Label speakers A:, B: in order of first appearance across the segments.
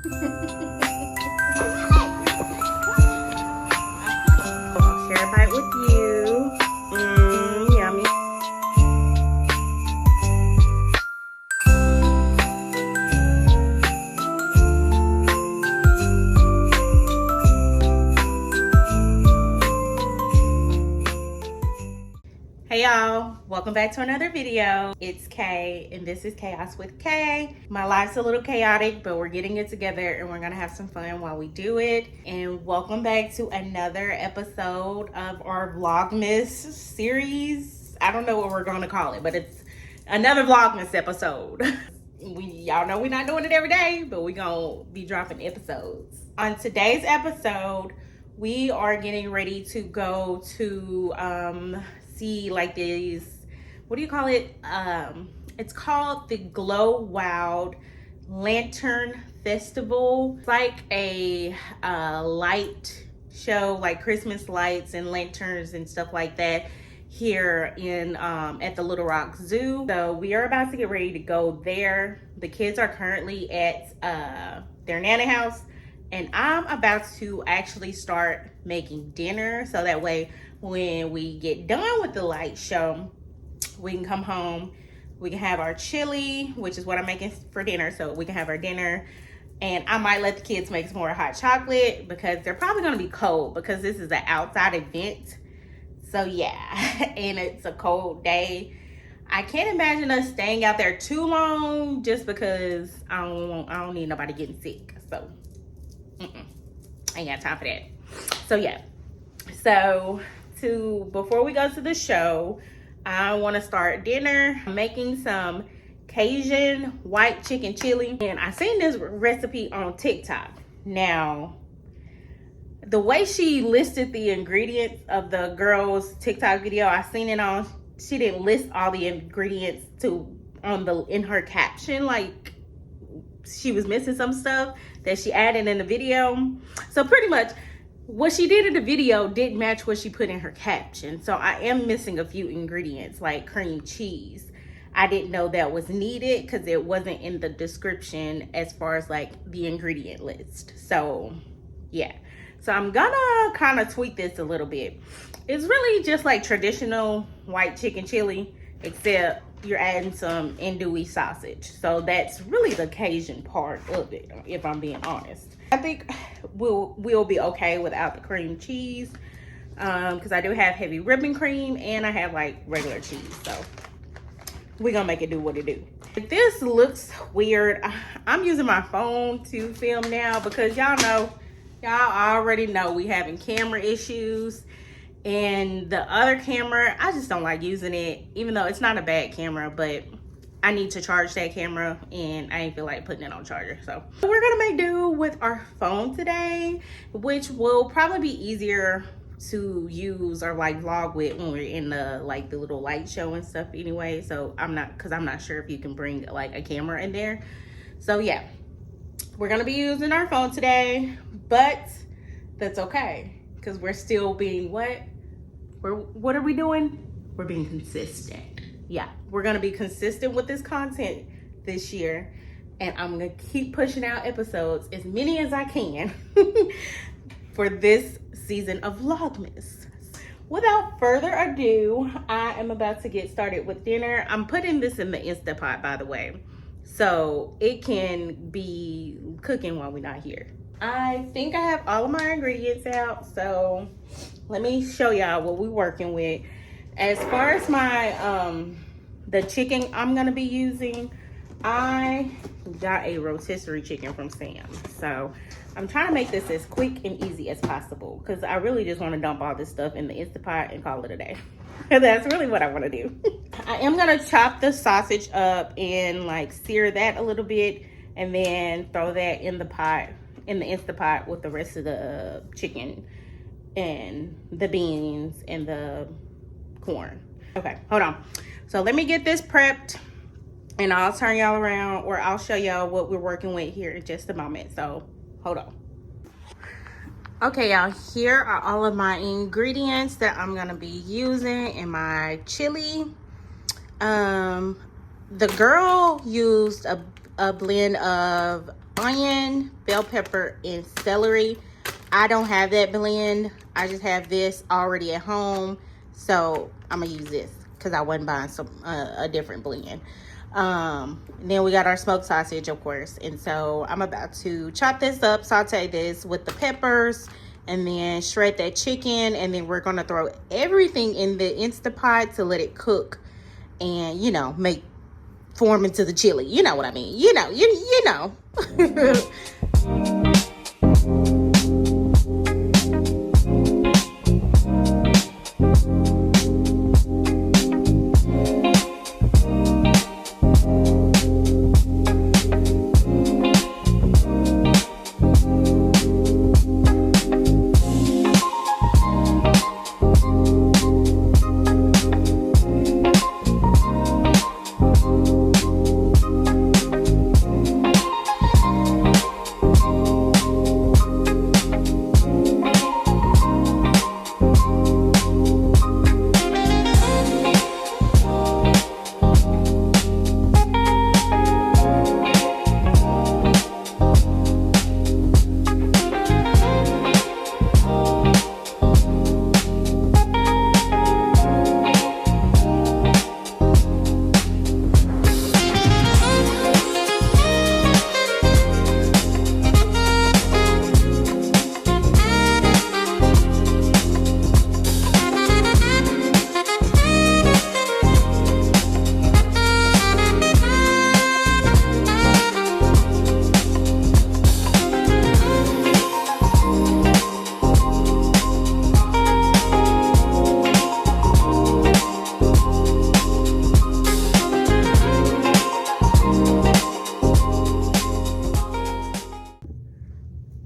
A: I'll share a bite with you. Yummy. Hey y'all, welcome back to another video. It's Kay and this is Chaos with Kay. My life's a little chaotic, but we're getting it together and we're gonna have some fun while we do it. And welcome back to another episode of our Vlogmas series. I don't know what we're gonna call it, but it's another Vlogmas episode. Y'all know we're not doing it every day, but we're gonna be dropping episodes. On today's episode, we are getting ready to go to see like these, what do you call it? It's called the Glowild Latern Festival. It's like a light show, like Christmas lights and lanterns and stuff like that here in at the Little Rock Zoo. So we are about to get ready to go there. The kids are currently at their Nana house, and I'm about to actually start making dinner so that way when we get done with the light show, we can come home, we can have our chili, which is what I'm making for dinner, so we can have our dinner. And I might let the kids make some more hot chocolate because they're probably gonna be cold because this is an outside event. So yeah, and it's a cold day. I can't imagine us staying out there too long just because I don't need nobody getting sick. So I ain't got time for that. So yeah, so before we go to the show, I want to start dinner. I'm making some Cajun White Chicken Chili, and I seen this recipe on TikTok. Now, the way she listed the ingredients of the girl's TikTok video, I seen it on, she didn't list all the ingredients in her caption, like she was missing some stuff that she added in the video. So pretty much what she did in the video didn't match what she put in her caption. So I am missing a few ingredients like cream cheese. I didn't know that was needed because it wasn't in the description as far as like the ingredient list. So yeah, so I'm gonna kind of tweak this a little bit. It's really just like traditional white chicken chili, except you're adding some andouille sausage. So that's really the Cajun part of it, if I'm being honest. I think we'll be okay without the cream cheese because I do have heavy whipping cream and I have like regular cheese. So we're gonna make it do what it do. If this looks weird, I'm using my phone to film now because y'all already know we having camera issues. And the other camera, I just don't like using it, even though it's not a bad camera, but I need to charge that camera and I ain't feel like putting it on charger. So we're gonna make do with our phone today, which will probably be easier to use or like vlog with when we're in the like the little light show and stuff anyway. So I'm not sure if you can bring like a camera in there. So yeah, we're gonna be using our phone today, but that's okay because we're still being what are we doing? We're being consistent. Yeah, we're gonna be consistent with this content this year, and I'm gonna keep pushing out episodes, as many as I can, for this season of Vlogmas. Without further ado, I am about to get started with dinner. I'm putting this in the Instapot, by the way, so it can be cooking while we're not here. I think I have all of my ingredients out, so let me show y'all what we're working with. As far as my the chicken I'm gonna be using, I got a rotisserie chicken from Sam's. So I'm trying to make this as quick and easy as possible because I really just want to dump all this stuff in the Instapot and call it a day. That's really what I want to do. I am gonna chop the sausage up and like sear that a little bit and then throw that in the pot, in the Instapot with the rest of the chicken and the beans and the corn. Okay, hold on. So let me get this prepped and I'll turn y'all around, or I'll show y'all what we're working with here in just a moment. So hold on. Okay, y'all, here are all of my ingredients that I'm gonna be using in my chili. The girl used a blend of onion, bell pepper, and celery. I don't have that blend. I just have this already at home, so I'm gonna use this because I wasn't buying a different blend. Then we got our smoked sausage, of course, and so I'm about to chop this up, saute this with the peppers, and then shred that chicken, and then we're gonna throw everything in the Instapot to let it cook and, you know, form into the chili. You know what I mean? You know.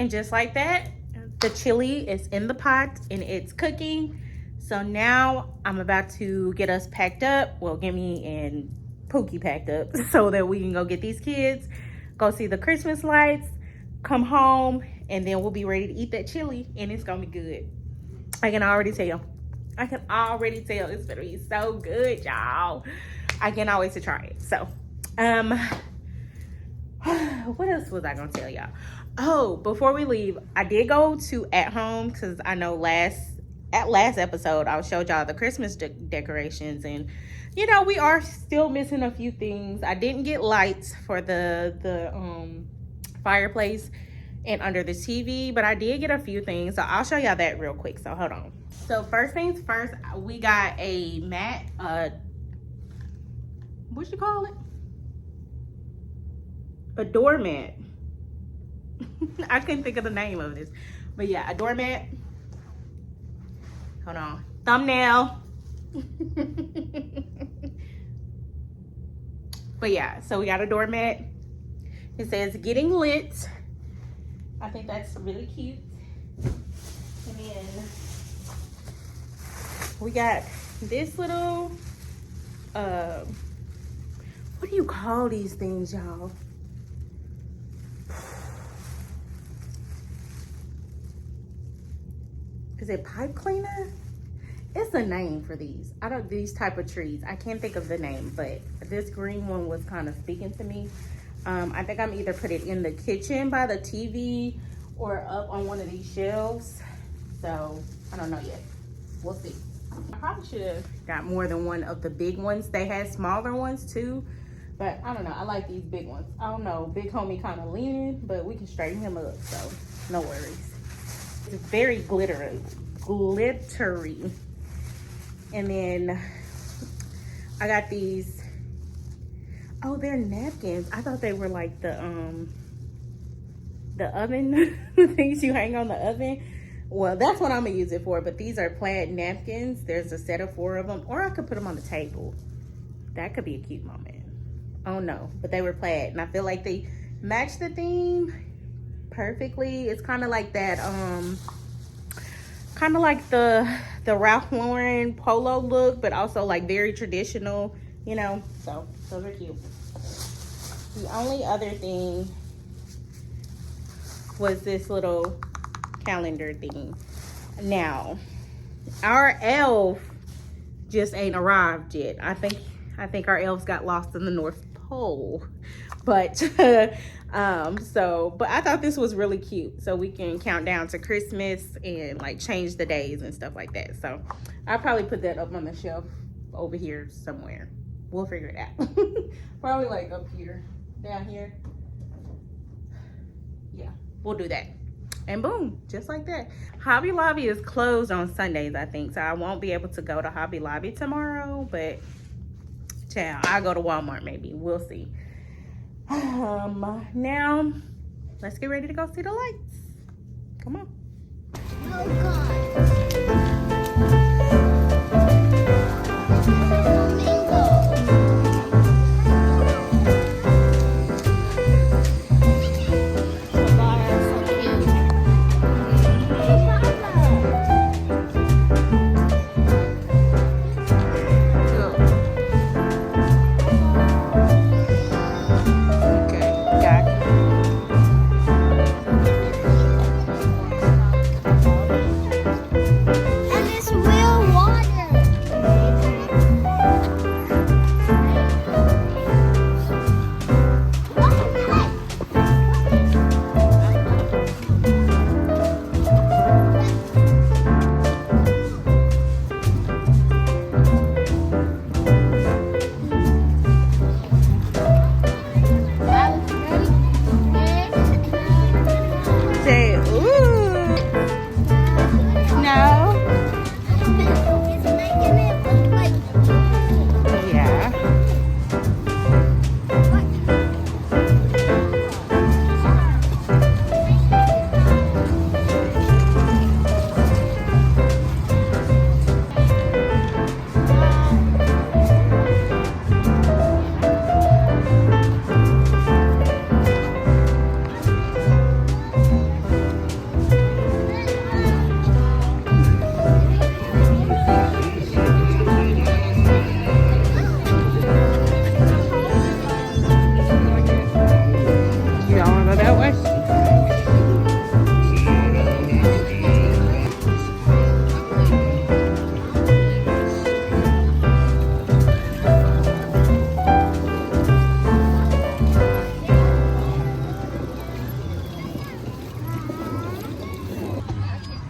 A: And just like that, the chili is in the pot and it's cooking. So now I'm about to get us packed up. Well, get me and Pookie packed up so that we can go get these kids, go see the Christmas lights, come home, and then we'll be ready to eat that chili, and it's gonna be good. I can already tell. It's gonna be so good, y'all. I cannot wait to try it. So, what else was I gonna tell y'all? Oh, before we leave, I did go to At Home because I know last episode I showed y'all the Christmas decorations, and you know, we are still missing a few things. I didn't get lights for the fireplace and under the TV, but I did get a few things, so I'll show y'all that real quick. So hold on. So first things first, we got a mat, what you call it? A doormat. I couldn't think of the name of this, but yeah, a doormat. Hold on. Thumbnail. But yeah, so we got a doormat. It says getting lit. I think that's really cute. And then we got this little what do you call these things, y'all? Is it pipe cleaner? It's a name for these. These type of trees. I can't think of the name, but this green one was kind of speaking to me. I think I'm either put it in the kitchen by the TV or up on one of these shelves. So I don't know yet. We'll see. I probably should have got more than one of the big ones. They had smaller ones too, but I don't know. I like these big ones. I don't know. Big homie kind of leaning, but we can straighten him up, so no worries. It's very glittery. And then I got these. Oh, they're napkins. I thought they were like the oven things you hang on the oven. Well, that's what I'm gonna use it for, but these are plaid napkins. There's a set of 4 of them, or I could put them on the table. That could be a cute moment. Oh no, but they were plaid, and I feel like they match the theme perfectly. It's kind of like that, kind of like the Ralph Lauren polo look, but also like very traditional, you know, so those are cute. The only other thing was this little calendar thing. Now, our elf just ain't arrived yet. I think our elves got lost in the North Pole, but but I thought this was really cute, so we can count down to Christmas and like change the days and stuff like that. So I'll probably put that up on the shelf over here somewhere. We'll figure it out. Probably like up here, down here. Yeah, we'll do that. And boom, just like that. Hobby Lobby is closed on Sundays, I think, so I won't be able to go to Hobby Lobby tomorrow, but child, I'll go to Walmart maybe. We'll see. Now let's get ready to go see the lights. Come on.
B: Oh God.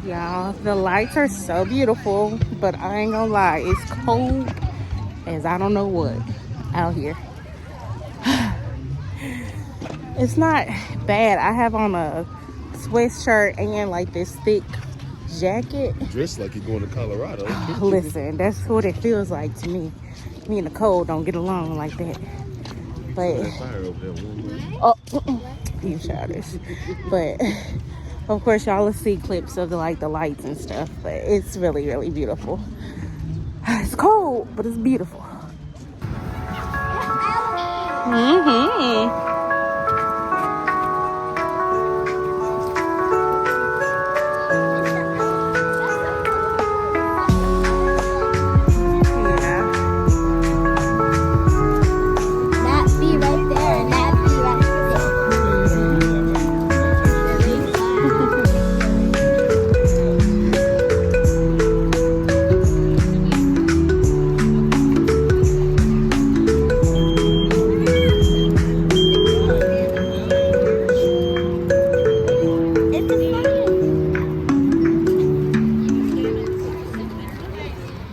A: Y'all, the lights are so beautiful, but I ain't gonna lie, it's cold as I don't know what out here. It's not bad. I have on a sweatshirt and like this thick jacket.
C: Dressed like you're going to Colorado.
A: Listen, that's what it feels like to me. Me and the cold don't get along like that. But
C: fire over there.
A: oh, you childish. But of course, y'all will see clips of the lights and stuff. But it's really, really beautiful. It's cold, but it's beautiful.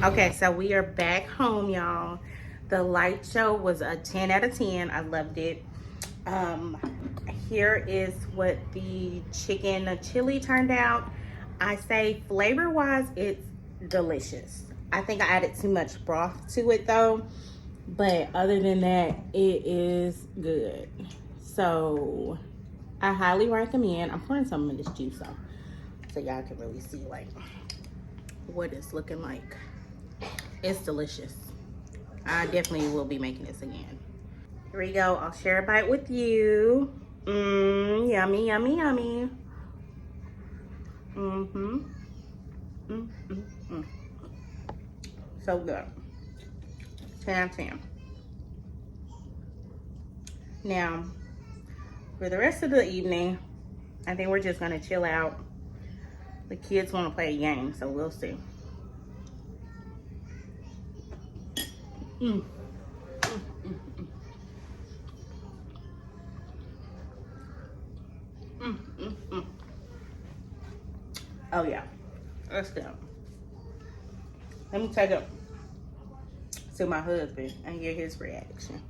A: Okay, so we are back home, y'all. The light show was a 10 out of 10. I loved it. Here is what the chicken chili turned out. I say flavor-wise, it's delicious. I think I added too much broth to it though. But other than that, it is good. So I highly recommend. I'm pouring some of this juice off so y'all can really see like what it's looking like. It's delicious. I definitely will be making this again. Here we go. I'll share a bite with you. Yummy, yummy, yummy. So good. 10 out of 10. Now, for the rest of the evening, I think we're just gonna chill out. The kids want to play a game, so we'll see. Oh yeah, let's go. Let me take it to my husband and get his reaction.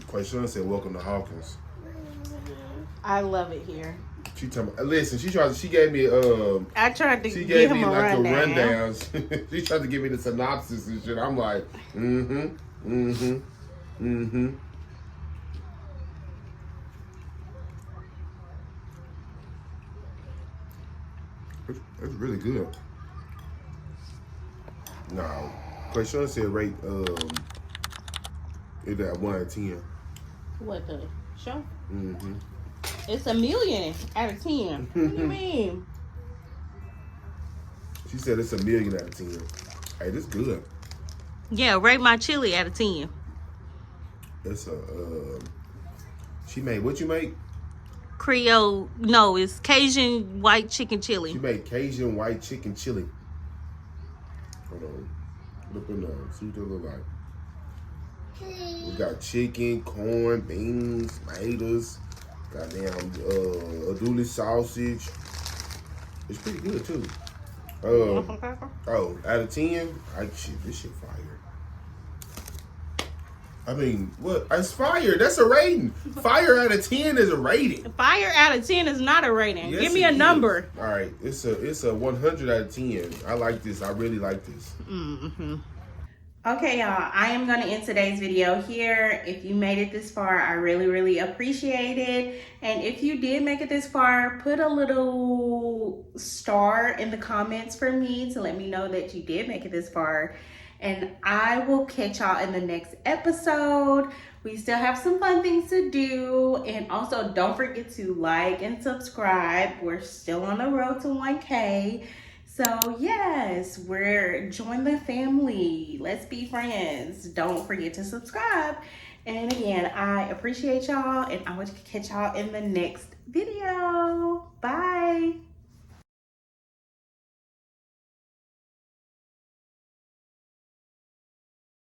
C: Quite sure said, "Welcome to Hawkins."
A: I love it here.
C: She told me, listen. She gave me
A: I tried to
C: she
A: give
C: gave
A: him
C: me
A: a
C: like
A: rundown.
C: a rundown. She tried to give me the synopsis and shit. I'm like, It's really good. No, quite sure said rate it at 1 out of 10.
A: What the show?
C: Mm-hmm.
A: It's a million out of 10. What do you mean?
C: She said it's a million out of 10. Hey, this good.
A: Yeah, rate my chili out of 10.
C: It's a she made what you make?
A: Creole, no, it's Cajun White Chicken Chili.
C: She made Cajun White Chicken Chili. Hold on. Look in there. See what they look like. We got chicken, corn, beans, tomatoes, goddamn andouille sausage. It's pretty good too. Oh, out of 10, this shit fire. I mean, what? It's fire. That's a rating. Fire out of 10 is a rating.
A: Fire out of 10 is not a rating.
C: Yes,
A: Give me
C: it
A: a
C: is.
A: number.
C: All right, it's a 100 out of 10. I like this. I really like this.
A: Okay, y'all, I am going to end today's video here. If you made it this far, I really, really appreciate it. And if you did make it this far, put a little star in the comments for me to let me know that you did make it this far. And I will catch y'all in the next episode. We still have some fun things to do. And also, don't forget to like and subscribe. We're still on the road to 1K. So yes, join the family. Let's be friends. Don't forget to subscribe. And again, I appreciate y'all, and I will catch y'all in the next video.